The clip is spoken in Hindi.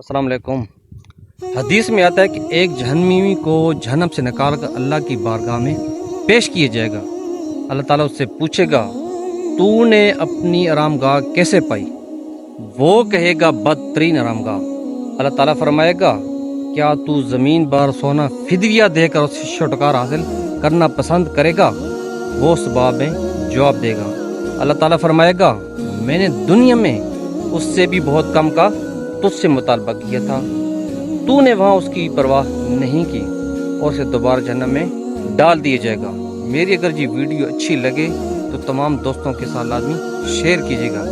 अस्सलाम वालेकुम। हदीस में आता है कि एक जहन्नमी को जहन्नम से निकाल कर अल्लाह की बारगाह में पेश किया जाएगा। अल्लाह ताला उससे पूछेगा, तूने अपनी आरामगाह कैसे पाई? वो कहेगा, बदतरीन आरामगाह। अल्लाह ताला फरमाएगा, क्या तू ज़मीन पर सोना फिदिया देकर उससे छुटकारा हासिल करना पसंद करेगा? वो उस बाब में जवाब देगा। अल्लाह ताला फरमाएगा, मैंने दुनिया में उससे भी बहुत कम का तुझसे मुतालबा किया था, तूने वहाँ उसकी परवाह नहीं की और उसे दोबारा जहन्नम में डाल दिया जाएगा। मेरी अगर ये वीडियो अच्छी लगे तो तमाम दोस्तों के साथ लाजमी शेयर कीजिएगा।